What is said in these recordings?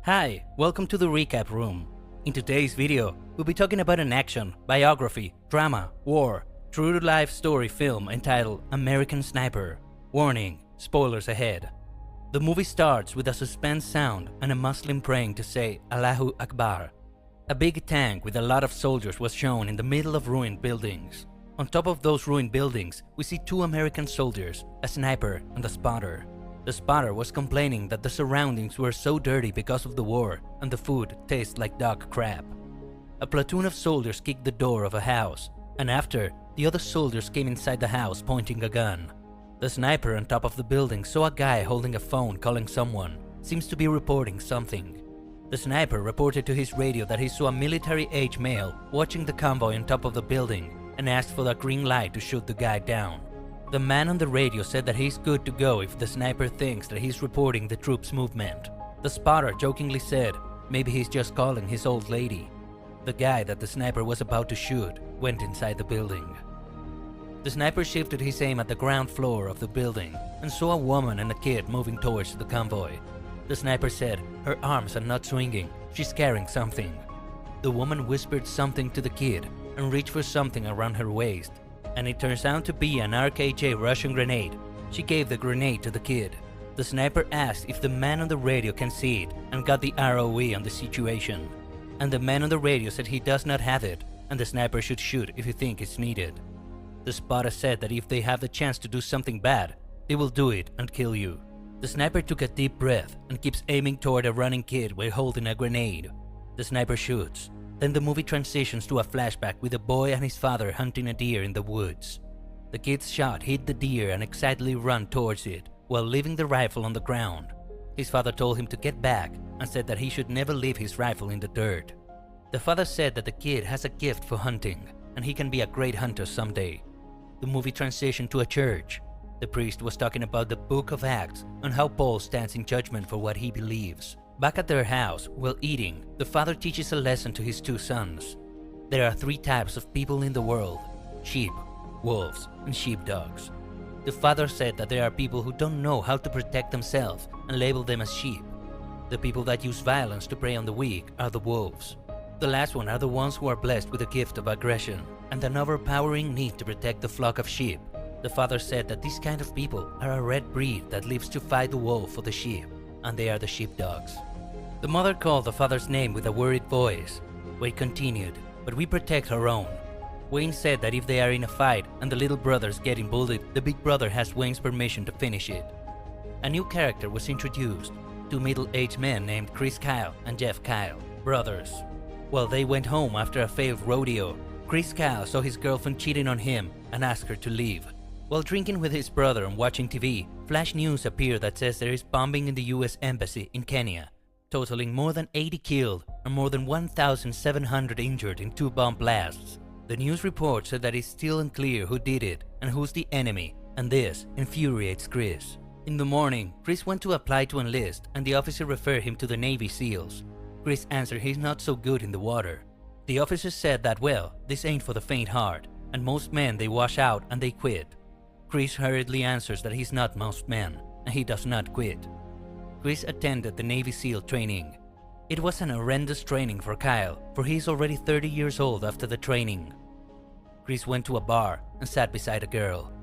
Hi, welcome to the recap room. In today's video, we'll be talking about an action, biography, drama, war, true-to-life story film entitled American Sniper. Warning, spoilers ahead. The movie starts with a suspense sound and a Muslim praying to say Allahu Akbar. A big tank with a lot of soldiers was shown in the middle of ruined buildings. On top of those ruined buildings, we see two American soldiers, a sniper and a spotter. The spotter was complaining that the surroundings were so dirty because of the war and the food tastes like dog crap. A platoon of soldiers kicked the door of a house, and after, the other soldiers came inside the house pointing a gun. The sniper on top of the building saw a guy holding a phone calling someone, seems to be reporting something. The sniper reported to his radio that he saw a military-age male watching the convoy on top of the building and asked for the green light to shoot the guy down. The man on the radio said that he's good to go if the sniper thinks that he's reporting the troops' movement. The spotter jokingly said maybe he's just calling his old lady. The guy that the sniper was about to shoot went inside the building. The sniper shifted his aim at the ground floor of the building and saw a woman and a kid moving towards the convoy. The sniper said her arms are not swinging, she's carrying something. The woman whispered something to the kid and reached for something around her waist, and it turns out to be an RKJ Russian grenade. She gave the grenade to the kid. The sniper asked if the man on the radio can see it and got the ROE on the situation. And the man on the radio said he does not have it and the sniper should shoot if he thinks it's needed. The spotter said that if they have the chance to do something bad, they will do it and kill you. The sniper took a deep breath and keeps aiming toward a running kid while holding a grenade. The sniper shoots. Then the movie transitions to a flashback with a boy and his father hunting a deer in the woods. The kid's shot hit the deer and excitedly ran towards it, while leaving the rifle on the ground. His father told him to get back and said that he should never leave his rifle in the dirt. The father said that the kid has a gift for hunting, and he can be a great hunter someday. The movie transitioned to a church. The priest was talking about the Book of Acts and how Paul stands in judgment for what he believes. Back at their house, while eating, the father teaches a lesson to his two sons. There are three types of people in the world: sheep, wolves, and sheepdogs. The father said that there are people who don't know how to protect themselves and label them as sheep. The people that use violence to prey on the weak are the wolves. The last one are the ones who are blessed with the gift of aggression and an overpowering need to protect the flock of sheep. The father said that these kind of people are a red breed that lives to fight the wolf for the sheep, and they are the sheepdogs. The mother called the father's name with a worried voice. Wade continued, "But we protect our own." Wayne said that if they are in a fight and the little brother's getting bullied, the big brother has Wayne's permission to finish it. A new character was introduced, two middle-aged men named Chris Kyle and Jeff Kyle, brothers. While they went home after a failed rodeo, Chris Kyle saw his girlfriend cheating on him and asked her to leave. While drinking with his brother and watching TV, flash news appeared that says there is bombing in the US Embassy in Kenya, totaling more than 80 killed and more than 1,700 injured in two bomb blasts. The news report said that it's still unclear who did it and who's the enemy, and this infuriates Chris. In the morning, Chris went to apply to enlist and the officer referred him to the Navy SEALs. Chris answered he's not so good in the water. The officer said that, well, this ain't for the faint heart, and most men they wash out and they quit. Chris hurriedly answers that he's not most men, and he does not quit. Chris attended the Navy SEAL training. It was an horrendous training for Kyle, for he's already 30 years old after the training. Chris went to a bar and sat beside a girl.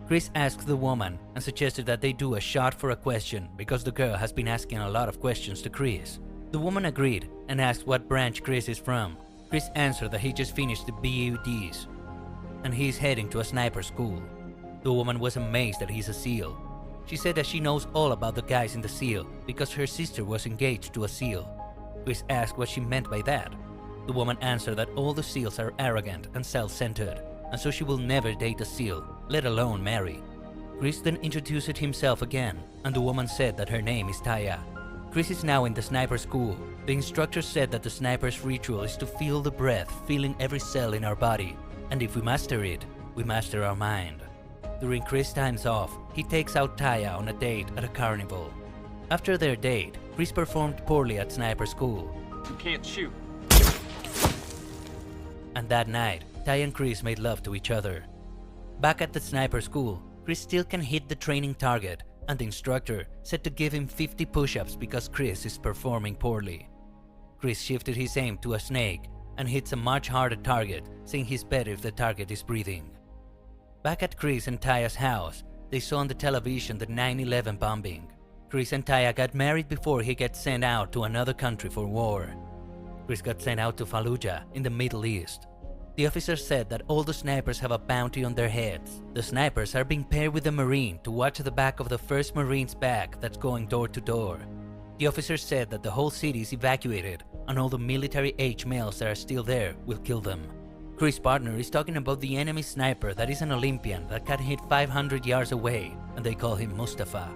Chris asked the woman and suggested that they do a shot for a question because the girl has been asking a lot of questions to Chris. The woman agreed and asked what branch Chris is from. Chris answered that he just finished the BUDs and he's heading to a sniper school. The woman was amazed that he's a SEAL. She said that she knows all about the guys in the SEAL because her sister was engaged to a SEAL. Chris asked what she meant by that. The woman answered that all the SEALs are arrogant and self-centered, and so she will never date a SEAL, let alone marry. Chris then introduced himself again, and the woman said that her name is Taya. Chris is now in the sniper school. The instructor said that the sniper's ritual is to feel the breath filling every cell in our body, and if we master it, we master our mind. During Chris' times off, he takes out Taya on a date at a carnival. After their date, Chris performed poorly at sniper school. You can't shoot. And that night, Taya and Chris made love to each other. Back at the sniper school, Chris still can hit the training target, and the instructor said to give him 50 push-ups because Chris is performing poorly. Chris shifted his aim to a snake and hits a much harder target, saying he's better if the target is breathing. Back at Chris and Taya's house, they saw on the television the 9/11 bombing. Chris and Taya got married before he gets sent out to another country for war. Chris got sent out to Fallujah in the Middle East. The officer said that all the snipers have a bounty on their heads. The snipers are being paired with a Marine to watch the back of the first Marine's back that's going door to door. The officer said that the whole city is evacuated and all the military-age males that are still there will kill them. Chris' partner is talking about the enemy sniper that is an Olympian that can hit 500 yards away, and they call him Mustafa.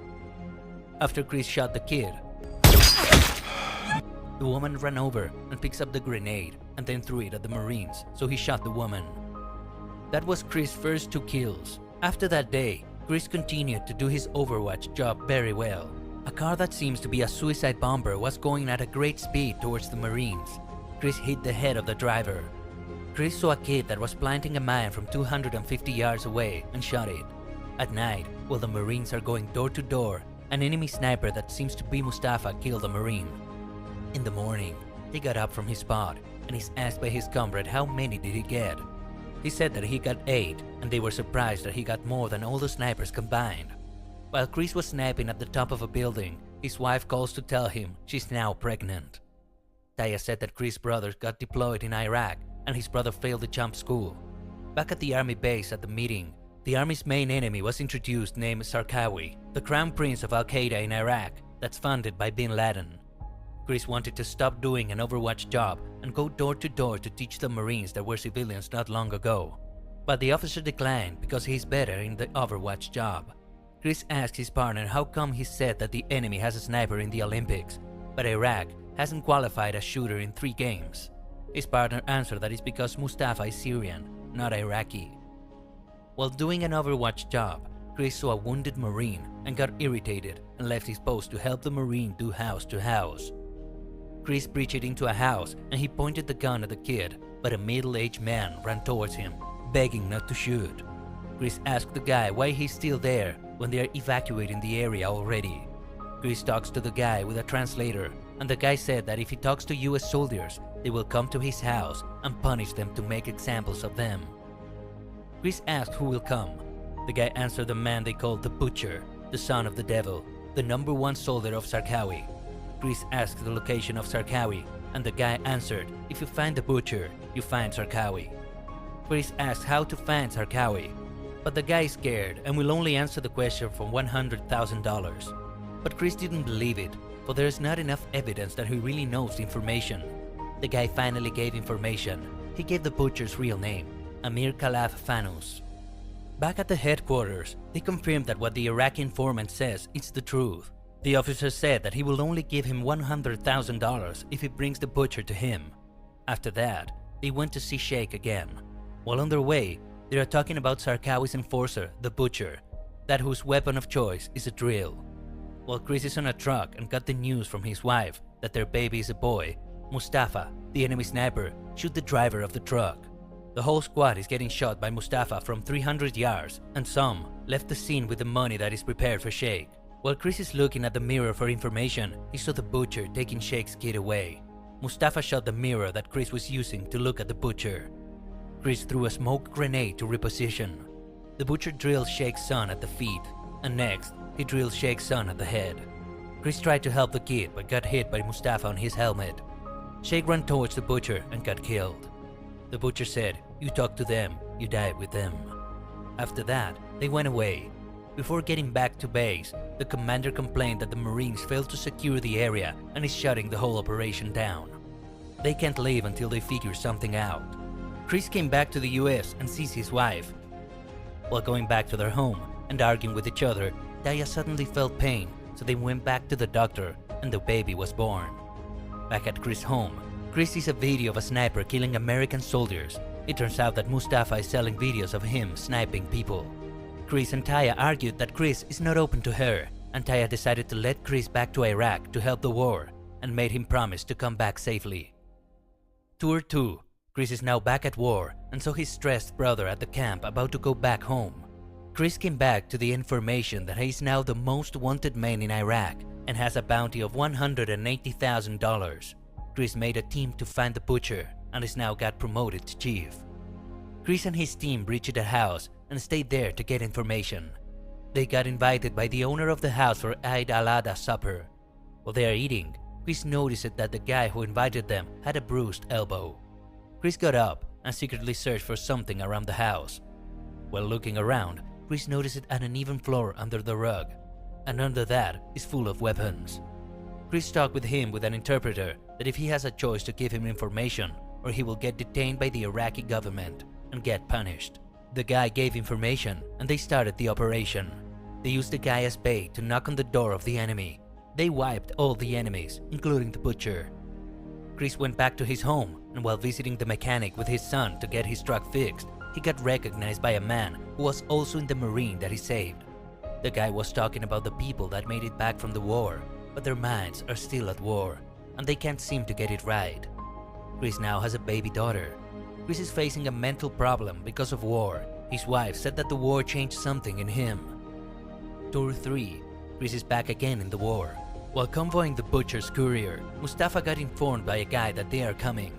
After Chris shot the kid, the woman ran over and picks up the grenade and then threw it at the Marines, so he shot the woman. That was Chris' first 2 kills. After that day, Chris continued to do his Overwatch job very well. A car that seems to be a suicide bomber was going at a great speed towards the Marines. Chris hit the head of the driver. Chris saw a kid that was planting a mine from 250 yards away and shot it. At night, while the Marines are going door to door, an enemy sniper that seems to be Mustafa killed a Marine. In the morning, he got up from his spot and is asked by his comrade how many did he get. He said that he got 8, and they were surprised that he got more than all the snipers combined. While Chris was sniping at the top of a building, his wife calls to tell him she's now pregnant. Taya said that Chris' brother got deployed in Iraq and his brother failed to jump school. Back at the army base at the meeting, the army's main enemy was introduced named Zarqawi, the crown prince of Al-Qaeda in Iraq that's funded by bin Laden. Chris wanted to stop doing an Overwatch job and go door to door to teach the Marines that were civilians not long ago. But the officer declined because he's better in the Overwatch job. Chris asked his partner how come he said that the enemy has a sniper in the Olympics, but Iraq hasn't qualified a shooter in 3 games. His partner answered that it's because Mustafa is Syrian, not Iraqi. While doing an Overwatch job, Chris saw a wounded Marine and got irritated and left his post to help the Marine do house to house. Chris breached into a house and he pointed the gun at the kid, but a middle-aged man ran towards him, begging not to shoot. Chris asked the guy why he's still there when they are evacuating the area already. Chris talks to the guy with a translator, and the guy said that if he talks to US soldiers, they will come to his house and punish them to make examples of them. Chris asked who will come. The guy answered the man they called the Butcher, the son of the devil, the #1 soldier of Zarqawi. Chris asked the location of Zarqawi, and the guy answered, if you find the Butcher, you find Zarqawi. Chris asked how to find Zarqawi, but the guy is scared and will only answer the question for $100,000. But Chris didn't believe it, for there is not enough evidence that he really knows the information. The guy finally gave information. He gave the Butcher's real name, Amir Khalaf Fanous. Back at the headquarters, they confirmed that what the Iraqi informant says is the truth. The officer said that he will only give him $100,000 if he brings the Butcher to him. After that, they went to see Sheikh again. While on their way, they are talking about Zarqawi's enforcer, the Butcher, that whose weapon of choice is a drill. While Chris is on a truck and got the news from his wife that their baby is a boy, Mustafa, the enemy sniper, shot the driver of the truck. The whole squad is getting shot by Mustafa from 300 yards, and some left the scene with the money that is prepared for Sheikh. While Chris is looking at the mirror for information, he saw the Butcher taking Sheikh's kid away. Mustafa shot the mirror that Chris was using to look at the Butcher. Chris threw a smoke grenade to reposition. The Butcher drilled Sheikh's son at the feet, and next, he drilled Sheikh's son at the head. Chris tried to help the kid but got hit by Mustafa on his helmet. Sheikh ran towards the Butcher and got killed. The Butcher said, "You talk to them, you die with them." After that, they went away. Before getting back to base, the commander complained that the Marines failed to secure the area and is shutting the whole operation down. They can't leave until they figure something out. Chris came back to the US and sees his wife. While going back to their home and arguing with each other, Taya suddenly felt pain, so they went back to the doctor and the baby was born. Back at Chris' home, Chris sees a video of a sniper killing American soldiers. It turns out that Mustafa is selling videos of him sniping people. Chris and Taya argued that Chris is not open to her, and Taya decided to let Chris back to Iraq to help the war and made him promise to come back safely. Tour 2. Chris is now back at war and saw his stressed brother at the camp about to go back home. Chris came back to the information that he is now the most wanted man in Iraq and has a bounty of $180,000. Chris made a team to find the butcher and is now got promoted to chief. Chris and his team reached the house and stayed there to get information. They got invited by the owner of the house for Eid al-Adha supper. While they are eating, Chris noticed that the guy who invited them had a bruised elbow. Chris got up and secretly searched for something around the house. While looking around, Chris noticed an uneven floor under the rug, and under that is full of weapons. Chris talked with him with an interpreter that if he has a choice to give him information or he will get detained by the Iraqi government and get punished. The guy gave information and they started the operation. They used the guy as bait to knock on the door of the enemy. They wiped all the enemies, including the butcher. Chris went back to his home, and while visiting the mechanic with his son to get his truck fixed, he got recognized by a man who was also in the Marine that he saved. The guy was talking about the people that made it back from the war, but their minds are still at war, and they can't seem to get it right. Chris now has a baby daughter. Chris is facing a mental problem because of war. His wife said that the war changed something in him. Tour 3. Chris is back again in the war. While convoying the butcher's courier, Mustafa got informed by a guy that they are coming.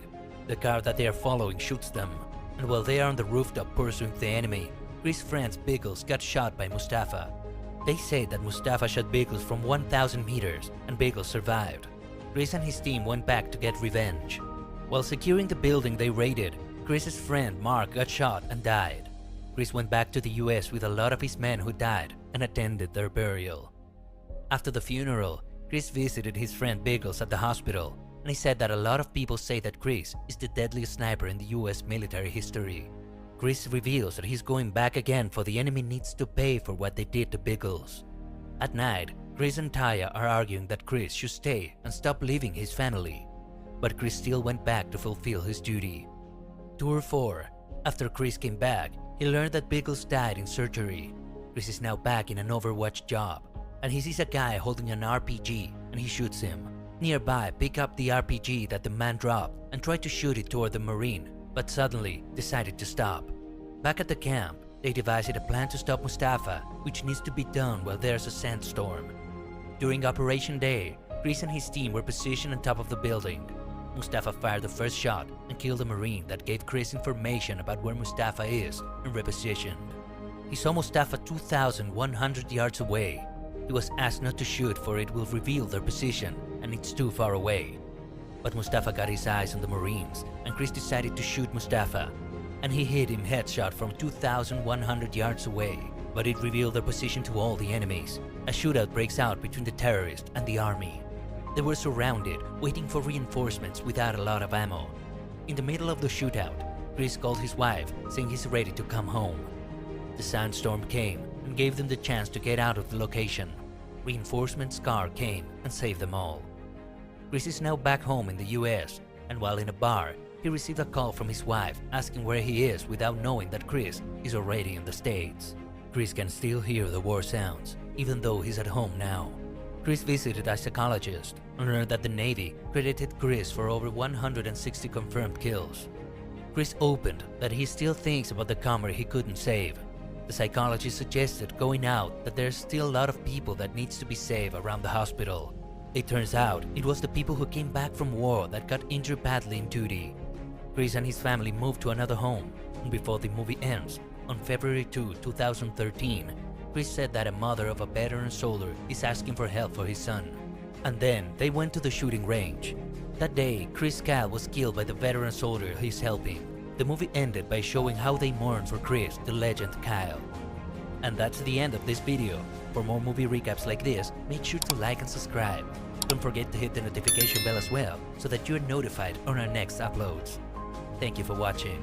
The car that they are following shoots them, and while they are on the rooftop pursuing the enemy, Chris' friend Biggles got shot by Mustafa. They say that Mustafa shot Biggles from 1,000 meters and Biggles survived. Chris and his team went back to get revenge. While securing the building they raided, Chris's friend Mark got shot and died. Chris went back to the US with a lot of his men who died and attended their burial. After the funeral, Chris visited his friend Biggles at the hospital, and he said that a lot of people say that Chris is the deadliest sniper in the US military history. Chris reveals that he's going back again for the enemy needs to pay for what they did to Biggles. At night, Chris and Taya are arguing that Chris should stay and stop leaving his family, but Chris still went back to fulfill his duty. Tour 4. After Chris came back, he learned that Biggles died in surgery. Chris is now back in an Overwatch job, and he sees a guy holding an RPG and he shoots him. Nearby, pick up the RPG that the man dropped and try to shoot it toward the Marine, but suddenly decided to stop. Back at the camp, they devised a plan to stop Mustafa, which needs to be done while there's a sandstorm. During Operation Day, Chris and his team were positioned on top of the building. Mustafa fired the first shot and killed a Marine that gave Chris information about where Mustafa is and repositioned. He saw Mustafa 2,100 yards away. He was asked not to shoot for it will reveal their position and it's too far away. But Mustafa got his eyes on the Marines and Chris decided to shoot Mustafa, and he hit him headshot from 2,100 yards away, but it revealed their position to all the enemies. A shootout breaks out between the terrorists and the army. They were surrounded, waiting for reinforcements without a lot of ammo. In the middle of the shootout, Chris called his wife, saying he's ready to come home. The sandstorm came and gave them the chance to get out of the location. Reinforcements' car came and saved them all. Chris is now back home in the US, and while in a bar, he received a call from his wife asking where he is without knowing that Chris is already in the States. Chris can still hear the war sounds, even though he's at home now. Chris visited a psychologist and learned that the Navy credited Chris for over 160 confirmed kills. Chris opened that he still thinks about the comrade he couldn't save. The psychologist suggested going out that there's still a lot of people that needs to be saved around the hospital. It turns out it was the people who came back from war that got injured badly in duty. Chris and his family moved to another home, and before the movie ends, on February 2, 2013, Chris said that a mother of a veteran soldier is asking for help for his son. And then they went to the shooting range. That day, Chris Kyle was killed by the veteran soldier he's helping. The movie ended by showing how they mourn for Chris, the legend Kyle. And that's the end of this video. For more movie recaps like this, make sure to like and subscribe. Don't forget to hit the notification bell as well, so that you're notified on our next uploads. Thank you for watching.